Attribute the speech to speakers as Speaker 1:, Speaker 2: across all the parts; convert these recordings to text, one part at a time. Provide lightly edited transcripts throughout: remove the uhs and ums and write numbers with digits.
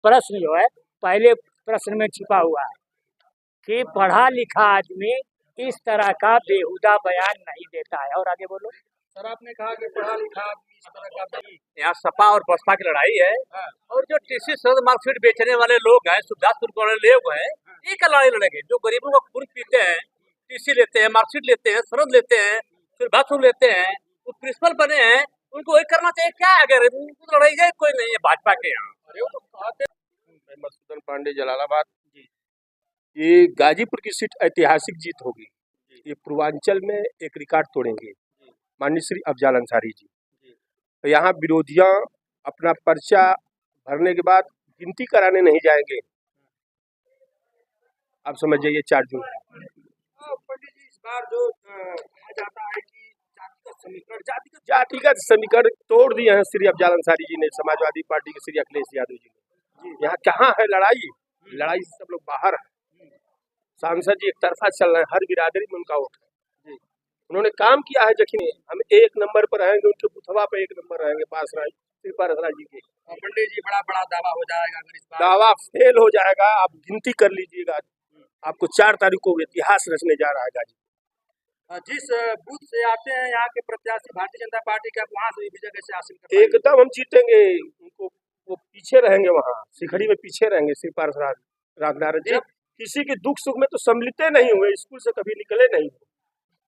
Speaker 1: प्रश्न जो है पहले प्रश्न में छिपा हुआ है कि पढ़ा लिखा आदमी इस तरह का बेहुदा बयान नहीं देता है। और आगे बोलो।
Speaker 2: सर आपने कहा कि पढ़ा लिखा आदमी इस तरह का
Speaker 3: यहाँ सपा और बसपा की लड़ाई है और जो टीसी शरद मार्कशीट बेचने वाले लोग हैं, सुविधाशुल्क वाले लोग हैं, ये क्या लड़ाई लड़ेंगे? जो गरीबों का खून पीते हैं, टीसी लेते हैं, मार्कशीट लेते हैं, शरद लेते हैं, सुविधाशुल्क लेते हैं, वो प्रिंसिपल बने हैं, उनको वही करना चाहिए। क्या अगर उनको लड़ाई जाए कोई नहीं है भाजपा के यहाँ।
Speaker 4: मधुसूदन पांडे, जलालाबाद। ये गाजीपुर की सीट ऐतिहासिक जीत होगी। ये पूर्वांचल में एक रिकॉर्ड तोड़ेंगे माननीय श्री अफजल अंसारी जी। तो यहाँ विरोधियां अपना पर्चा भरने के बाद गिनती कराने नहीं जाएंगे। आप समझ जाइए 4 जून।
Speaker 2: पंडित जी, इस बार जो कहा जाता है कि
Speaker 4: जातिगत समीकरण तोड़ दिए हैं श्री अफजल अंसारी जी ने, समाजवादी पार्टी के श्री अखिलेश यादव जी ने। यहाँ कहाँ है लड़ाई? लड़ाई से सब लोग बाहर है। सांसद जी एक तरफा चल रहे हैं, हर बिरादरी में उनका वोट है। उन्होंने काम किया है, जखिन हम 1 नंबर पर रहेंगे, उनके बुथवा पर 1 नंबर रहेंगे पासराज जी के।
Speaker 2: पंडित जी बड़ा दावा हो जाएगा अगर इस बार
Speaker 4: दावा फेल हो जाएगा। आप गिनती कर लीजिएगा, आपको 4 तारीख को इतिहास रचने जा रहा है गाजी।
Speaker 2: जिस बूथ से आते हैं यहाँ के प्रत्याशी भारतीय जनता पार्टी के, आप वहाँ से विजय कैसे हासिल करते हैं?
Speaker 4: एकदम हम जीतेंगे। उनको वो पीछे रहेंगे, वहाँ शिखड़ी में पीछे रहेंगे श्री पारसराज राजनारायण जी। किसी के दुख सुख में तो सम्मिलित नहीं हुए, स्कूल से कभी निकले नहीं।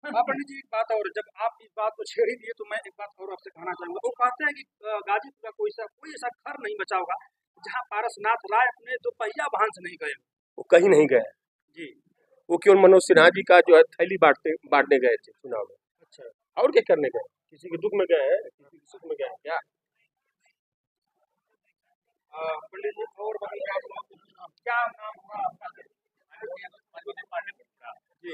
Speaker 2: पंडित जी एक बात और, जब आप इस बात को छेड़ ही दिए तो मैं एक बात और आपसे कहना चाहूंगा। वो कहते हैं कि गाजीपुर का कोई ऐसा घर नहीं बचा होगा जहाँ पारसनाथ राय अपने 2 पहिया वाहन से नहीं गए।
Speaker 4: वो कहीं नहीं गए
Speaker 2: जी।
Speaker 4: वो केवल मनोज सिन्हा जी का जो है थैली बांटने गए थे चुनाव में।
Speaker 2: अच्छा,
Speaker 4: और क्या करने गए? किसी के दुख में गए हैं, किसी के सुख में गए हैं क्या?
Speaker 2: पंडित जी और क्या नाम हुआ आपका?
Speaker 3: जी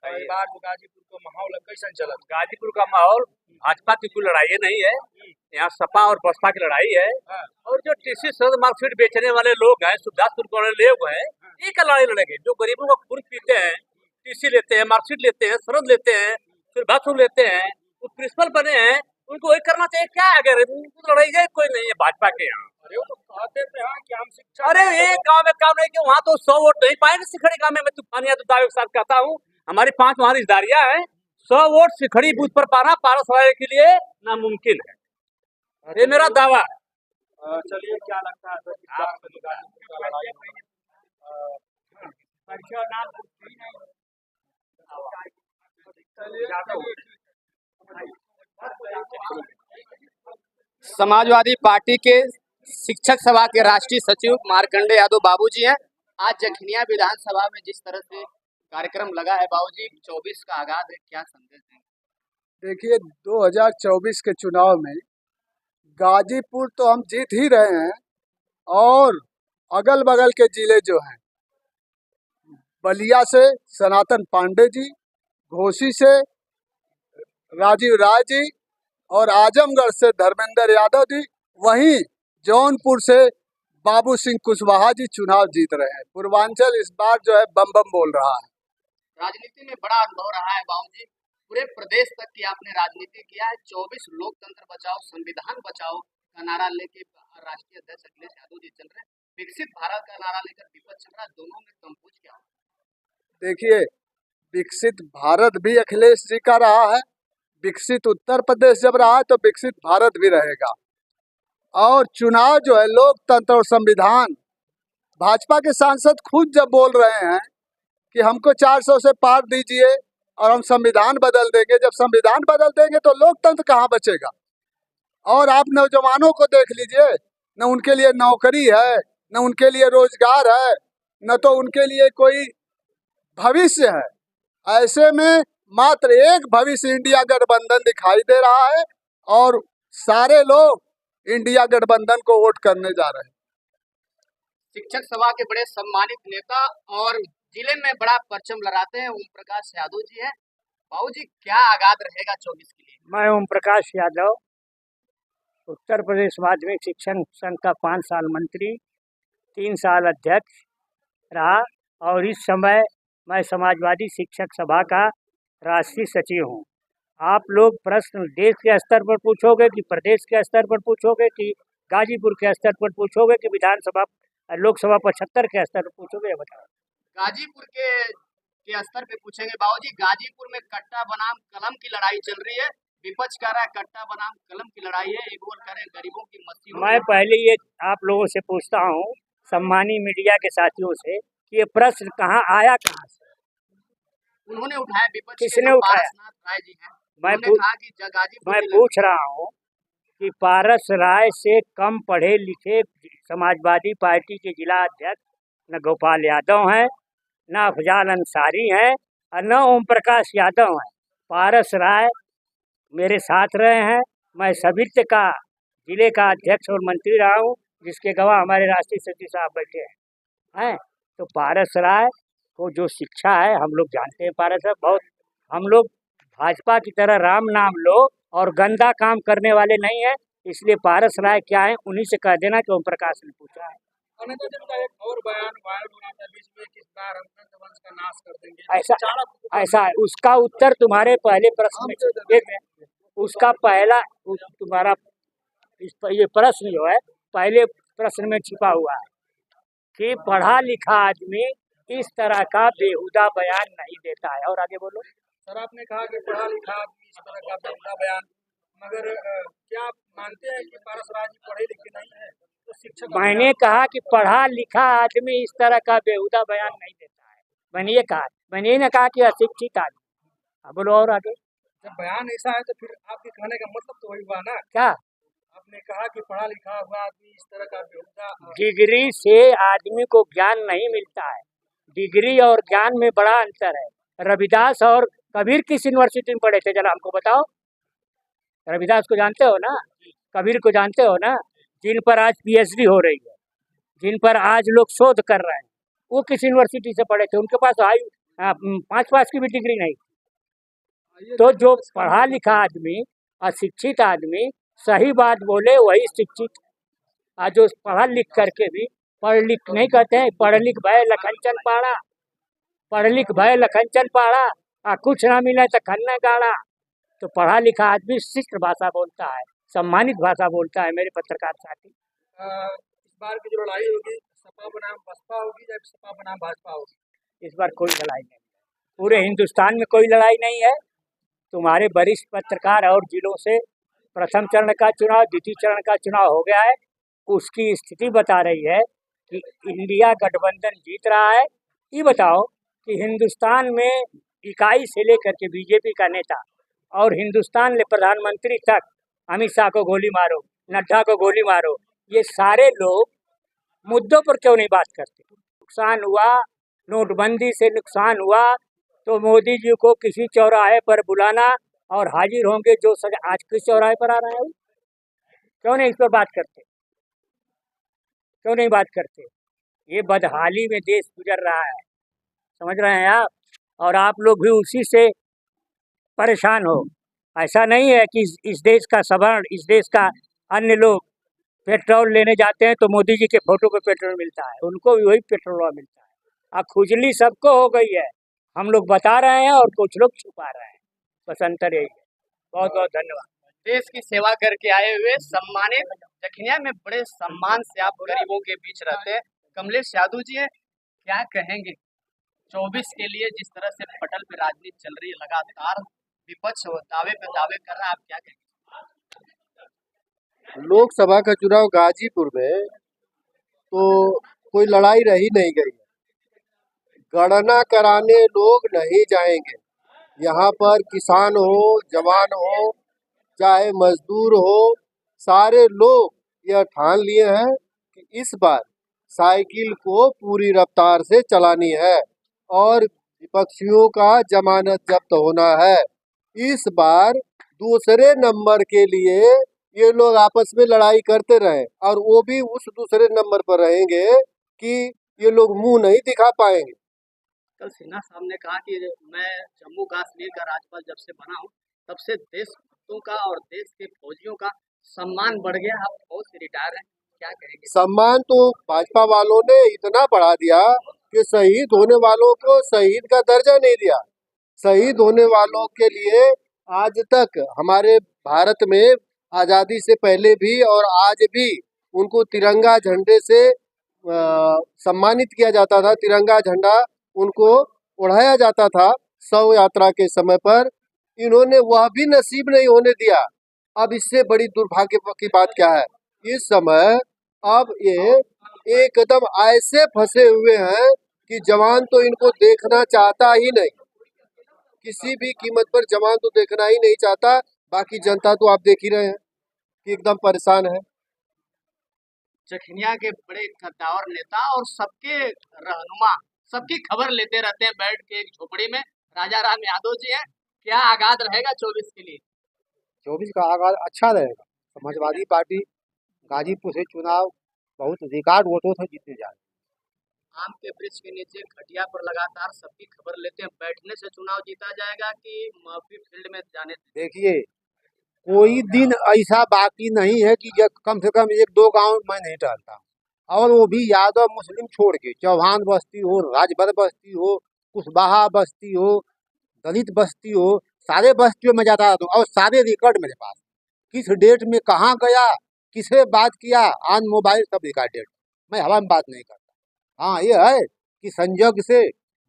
Speaker 2: इस बार जो गाजीपुर का माहौल कैसा चला?
Speaker 3: गाजीपुर का माहौल भाजपा की कोई लड़ाई नहीं है। यहाँ सपा और बसपा की लड़ाई है और जो टीसी शरद मार्कशीट बेचने वाले लोग हैं, सुविधाशुल्क वाले लोग हैं, ये क्या लड़ाई लड़ेंगे? जो गरीबों का खून पीते हैं, टीसी लेते हैं, मार्कशीट लेते हैं, शरद लेते हैं, सुविधाशुल्क लेते हैं, वो प्रिंसिपल बने हैं, उनको वही करना चाहिए। क्या अगर उनको लड़ाई जाए कोई नहीं है भाजपा के यहाँ।
Speaker 2: अरे वो तो कहते थे कि हम शिक्षा,
Speaker 3: अरे एक गाँव में काम नहीं किया, वहाँ तो 100 वोट नहीं पाएंगे। शिखड़ी गाँव में मैं तूफानिया तो दावे के साथ कहता हूँ, हमारी 5 वहाँ रिश्तेदारियां हैं। 100 वोट शिखड़ी बूथ पर पाना पारस राय के लिए नामुमकिन है, ये मेरा दावा है।
Speaker 2: चलिए क्या लगता है तो
Speaker 5: समाजवादी पार्टी के शिक्षक सभा के राष्ट्रीय सचिव मार्कंडे यादव बाबूजी हैं। आज जखनिया विधानसभा में जिस तरह से कार्यक्रम लगा है बाबूजी, 24 का आगाज है, क्या संदेश देंगे?
Speaker 6: देखिए 2024 के चुनाव में गाजीपुर तो हम जीत ही रहे हैं और अगल बगल के जिले जो हैं, बलिया से सनातन पांडे जी, घोसी से राजीव राय जी और आजमगढ़ से धर्मेंद्र यादव जी, वहीं जौनपुर से बाबू सिंह कुशवाहा जी चुनाव जीत रहे हैं। पूर्वांचल इस बार जो है बम बम बोल रहा है।
Speaker 5: राजनीति में बड़ा अनुभव रहा है बाबूजी, पूरे प्रदेश तक की आपने राजनीति किया है। 24 लोकतंत्र बचाओ संविधान बचाओ का नारा लेके राष्ट्रीय अध्यक्ष अखिलेश यादव जी चल रहे हैं, विकसित भारत का नारा लेकर विपक्ष चल रहा है, दोनों में कंपोज क्या?
Speaker 6: देखिए विकसित भारत भी अखिलेश जी का रहा है, विकसित उत्तर प्रदेश जब रहा है तो विकसित भारत भी रहेगा। और चुनाव जो है लोकतंत्र और संविधान, भाजपा के सांसद खुद जब बोल रहे हैं कि हमको 400 से पार दीजिए और हम संविधान बदल देंगे, जब संविधान बदल देंगे तो लोकतंत्र कहाँ बचेगा? और आप नौजवानों को देख लीजिए, न उनके लिए नौकरी है, न उनके लिए रोजगार है, न तो उनके लिए कोई भविष्य है। ऐसे में मात्र एक भविष्य इंडिया गठबंधन दिखाई दे रहा है और सारे लोग इंडिया गठबंधन को वोट करने जा रहे हैं।
Speaker 5: शिक्षक सभा के बड़े सम्मानित नेता और जिले में बड़ा परचम लहराते हैं ओम प्रकाश यादव जी हैं। बाबूजी क्या आगाज रहेगा 24 के लिए?
Speaker 1: मैं ओम प्रकाश यादव, उत्तर प्रदेश माध्यमिक शिक्षण संघ का 5 साल मंत्री, 3 साल अध्यक्ष रहा और इस समय मैं समाजवादी शिक्षक सभा का राष्ट्रीय सचिव हूँ। आप लोग प्रश्न देश के स्तर पर पूछोगे कि प्रदेश के स्तर पर पूछोगे कि गाजीपुर के स्तर पर पूछोगे कि विधानसभा और लोकसभा 75 के स्तर पर पूछोगे ये बताओ।
Speaker 5: गाजीपुर के स्तर पे पूछेंगे बाबूजी, गाजीपुर में कट्टा बनाम कलम की लड़ाई चल रही है। विपक्ष कह रहा है कट्टा बनाम कलम की लड़ाई है, एक ओर कह रहे हैं गरीबों की मस्ती।
Speaker 1: मैं पहले ये आप लोगों से पूछता हूँ, सम्मानी मीडिया के साथियों से, कि ये प्रश्न कहाँ आया, कहाँ से
Speaker 5: उन्होंने उठाया, विपक्ष के
Speaker 1: किसने
Speaker 5: जो
Speaker 1: उठाया?
Speaker 5: पारसनाथ राय जी हैं,
Speaker 1: मैं
Speaker 5: उन्होंने कहा कि गाजीपुर
Speaker 1: मैं
Speaker 5: की
Speaker 1: पूछ रहा हूँ कि पारस राय से कम पढ़े लिखे समाजवादी पार्टी के जिला अध्यक्ष न गोपाल यादव हैं, न अफजाल अंसारी हैं और न ओम प्रकाश यादव हैं। पारस राय मेरे साथ रहे हैं। मैं सवित्र का जिले का अध्यक्ष और मंत्री रहा हूँ, जिसके गवाह हमारे राष्ट्रीय सचिव साहब बैठे हैं। तो पारस राय को जो शिक्षा है हम लोग जानते हैं। पारस राय बहुत, हम लोग भाजपा की तरह राम नाम लो और गंदा काम करने वाले नहीं है, इसलिए पारस राय क्या है उन्हीं से कह देना कि ओम प्रकाश ने पूछा है।
Speaker 2: अनिता जी का एक और बयान वायरल हो रहा था बीच में कि इस बार हम नंदवंश का नाश कर देंगे,
Speaker 1: ऐसा है। उसका उत्तर तुम्हारे पहले प्रश्न में, उसका पहला तुम्हारा ये प्रश्न जो है पहले प्रश्न में छिपा हुआ है कि पढ़ा लिखा आदमी इस तरह का बेहुदा बयान नहीं देता है। और आगे बोलो।
Speaker 2: सर आपने कहा कि पढ़ा लिखा आदमी इस तरह का बेहुदा बयान, मगर क्या आप मानते हैं कि पारस राय जी पढ़े लिखे नहीं है? तो शिक्षक
Speaker 1: मैंने कहा कि पढ़ा लिखा आदमी इस तरह का बेहुदा बयान नहीं देता है, मैंने ये कहा। मैंने ये न कहा कि अशिक्षित आदमी। अब बोलो और आगे।
Speaker 2: जब बयान ऐसा है तो फिर आपके कहने का मतलब तो वही हुआ ना,
Speaker 1: क्या
Speaker 2: आपने कहा कि पढ़ा लिखा हुआ आदमी इस तरह का बेहुदा।
Speaker 1: डिग्री से आदमी को ज्ञान नहीं मिलता है, डिग्री और ज्ञान में बड़ा अंतर है। रविदास और कबीर किस यूनिवर्सिटी में पढ़े थे, जरा हमको बताओ। रविदास को जानते हो ना, कबीर को जानते हो ना, जिन पर आज पीएचडी हो रही है, जिन पर आज लोग शोध कर रहे हैं, वो किस यूनिवर्सिटी से पढ़े थे? उनके पास 5 पास की भी डिग्री नहीं। तो जो पढ़ा लिखा आदमी, अशिक्षित आदमी सही बात बोले वही शिक्षित। आज जो पढ़ा लिख करके भी पढ़ लिख नहीं कहते हैं, पढ़ लिख भय लखनचन पाड़ा, पढ़ लिख भय लखनचन पाड़ा, कुछ ना मिला तो खन्ना गाड़ा। तो पढ़ा लिखा आदमी शिष्ट भाषा बोलता है, सम्मानित भाषा बोलता है। मेरे पत्रकार साथी,
Speaker 2: इस बार की जो लड़ाई होगी सपा बनाम बसपा होगी या सपा बनाम भाजपा होगी?
Speaker 1: इस बार कोई लड़ाई नहीं, पूरे हिंदुस्तान में कोई लड़ाई नहीं है। तुम्हारे वरिष्ठ पत्रकार और जिलों से प्रथम चरण का चुनाव, द्वितीय चरण का चुनाव हो गया है, उसकी स्थिति बता रही है कि इंडिया गठबंधन जीत रहा है। ये बताओ कि हिंदुस्तान में इकाई से लेकर के बीजेपी का नेता और हिंदुस्तान के प्रधानमंत्री तक, अमित शाह को गोली मारो, नड्डा को गोली मारो, ये सारे लोग मुद्दों पर क्यों नहीं बात करते? नुकसान हुआ, नोटबंदी से नुकसान हुआ, तो मोदी जी को किसी चौराहे पर बुलाना और हाजिर होंगे। जो आज किस चौराहे पर आ रहा है, क्यों नहीं इस पर बात करते? क्यों नहीं बात करते? ये बदहाली में देश गुजर रहा है, समझ रहे हैं आप? और आप लोग भी उसी से परेशान हो। ऐसा नहीं है कि इस देश का सवर्ण, इस देश का अन्य लोग पेट्रोल लेने जाते हैं तो मोदी जी के फोटो पे पेट्रोल मिलता है, उनको भी वही पेट्रोल मिलता है। अब खुजली सबको हो गई है, हम लोग बता रहे हैं और कुछ लोग छुपा रहे हैं, बस अंतर यही है। बहुत बहुत धन्यवाद।
Speaker 5: देश की सेवा करके आए हुए सम्मानित, जखनिया में बड़े सम्मान से आप गरीबों के बीच रहते हैं, कमलेश यादव जी हैं, क्या कहेंगे 24 के लिए? जिस तरह से पटल पे राजनीति चल रही है, लगातार विपक्ष दावे पे दावे कर रहा है, आप क्या कहेंगे?
Speaker 6: लोकसभा का चुनाव गाजीपुर में तो कोई लड़ाई रही नहीं गई, गणना कराने लोग नहीं जाएंगे। यहाँ पर किसान हो, जवान हो, चाहे मजदूर हो, सारे लोग यह ठान लिए हैं कि इस बार साइकिल को पूरी रफ्तार से चलानी है और विपक्षियों का जमानत जब्त होना है। इस बार दूसरे नंबर के लिए ये लोग आपस में लड़ाई करते रहे और वो भी उस दूसरे नंबर पर रहेंगे कि ये लोग मुंह नहीं दिखा पाएंगे।
Speaker 5: कल सिन्हा साहब ने कहा कि मैं जम्मू कश्मीर का राज्यपाल जब से बना हूँ तब से देशभक्तों का और देश के फौजियों का सम्मान बढ़ गया। आप फौज से रिटायर हैं, क्या कहेंगे?
Speaker 6: सम्मान तो भाजपा वालों ने इतना बढ़ा दिया कि शहीद होने वालों को शहीद का दर्जा नहीं दिया। शहीद होने वालों के लिए आज तक हमारे भारत में आज़ादी से पहले भी और आज भी उनको तिरंगा झंडे से
Speaker 7: सम्मानित किया जाता था, तिरंगा झंडा उनको ओढ़ाया जाता था शव यात्रा के समय पर। इन्होंने वह भी नसीब नहीं होने दिया। अब इससे बड़ी दुर्भाग्य की बात क्या है, इस समय अब ये एकदम ऐसे फंसे हुए हैं कि जवान तो इनको देखना चाहता ही नहीं, किसी भी कीमत पर जवान तो देखना ही नहीं चाहता। बाकी जनता तो आप देख ही रहे हैं कि एकदम परेशान है।
Speaker 5: जखनिया के बड़े कद्दावर नेता और सबके रहनुमा, सबकी खबर लेते रहते हैं बैठ के एक झोपड़ी में। राजा राम यादव जी हैं, क्या आगाज रहेगा 24 के लिए?
Speaker 8: 24 का आगाज अच्छा रहेगा। समाजवादी पार्टी गाजीपुर से चुनाव बहुत रिकॉर्ड वोटों से जीतने जा रही है।
Speaker 5: आम के वृक्ष के नीचे खटिया पर लगातार सबकी खबर लेते हैं, बैठने से चुनाव जीता जाएगा कि महफिल फील्ड में जाने?
Speaker 8: देखिए, कोई दिन ऐसा बाकी नहीं है कि कम से कम 1-2 गांव मैं नहीं टहलता, और वो भी यादव मुस्लिम छोड़ के। चौहान बस्ती हो, राजभर बस्ती हो, कुशवाहा बस्ती हो, दलित बस्ती हो, सारे बस्तियों में जाता रहता हूँ और सारे रिकॉर्ड मेरे पास, किस डेट में कहाँ गया, किसे बात किया, ऑन मोबाइल सब रिकॉर्ड डेट। मैं हवा में बात नहीं करता। हाँ, ये है कि संजोग से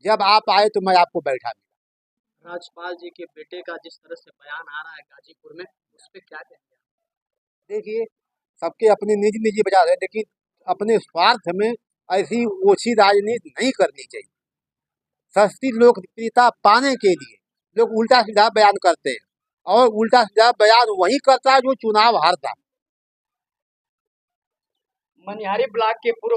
Speaker 8: जब आप आए तो मैं आपको बैठा दिया।
Speaker 5: राज्यपाल जी के बेटे का जिस तरह से बयान आ रहा है गाजीपुर में, उस पर क्या कहेंगे?
Speaker 8: देखिए, सबके अपनी निजी निजी वजह है, लेकिन अपने स्वार्थ में ऐसी ओछी राजनीति नहीं करनी चाहिए। सस्ती लोकप्रियता पाने के लिए लोग उल्टा सीधा बयान करते हैं, और उल्टा सीधा बयान वही करता है जो चुनाव हारता है।
Speaker 5: मनिहारी ब्लॉक के पूर्व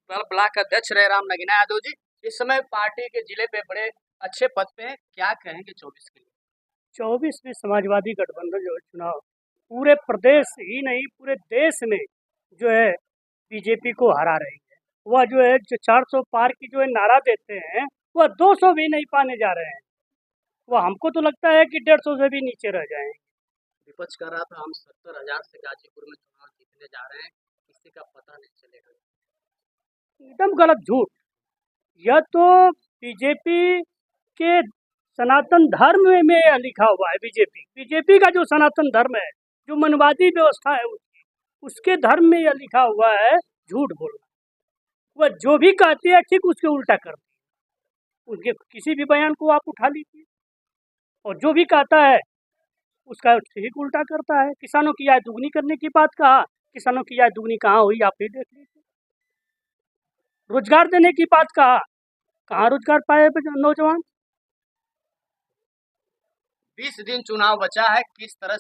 Speaker 5: ब्लॉक अध्यक्ष रहे राम नगीना यादव जी, इस समय पार्टी के जिले पे बड़े अच्छे पद पे हैं, क्या कहेंगे 24 के लिए?
Speaker 1: 24 में समाजवादी गठबंधन जो है चुनाव पूरे प्रदेश ही नहीं पूरे देश में जो है बीजेपी को हरा रही है। वह जो है जो 400 पार की जो है नारा देते हैं, वह 200 भी नहीं पाने जा रहे हैं। वह हमको तो लगता है कि 150 से भी नीचे रह जाएंगे।
Speaker 5: विपक्ष कर रहा था हम 70,000 से गाजीपुर में चुनाव जीतने जा रहे हैं, किसी का पता नहीं चलेगा।
Speaker 1: एकदम गलत, झूठ। यह तो बीजेपी के सनातन धर्म में यह लिखा हुआ है। बीजेपी का जो सनातन धर्म है, जो मनवादी व्यवस्था है उसके धर्म में यह लिखा हुआ है झूठ बोलना। वह जो भी कहती है ठीक उसके उल्टा करती है। उसके किसी भी बयान को आप उठा लीजिए, और जो भी कहता है उसका ठीक उल्टा करता है। किसानों की आय दुगनी करने की बात कहा, किसानों की आय दुगनी कहाँ हुई आप ही देख लीजिए। रोजगार देने की बात कहा, कहाँ रोजगार पाए नौजवान।
Speaker 5: 20 दिन चुनाव बचा है, किस तरह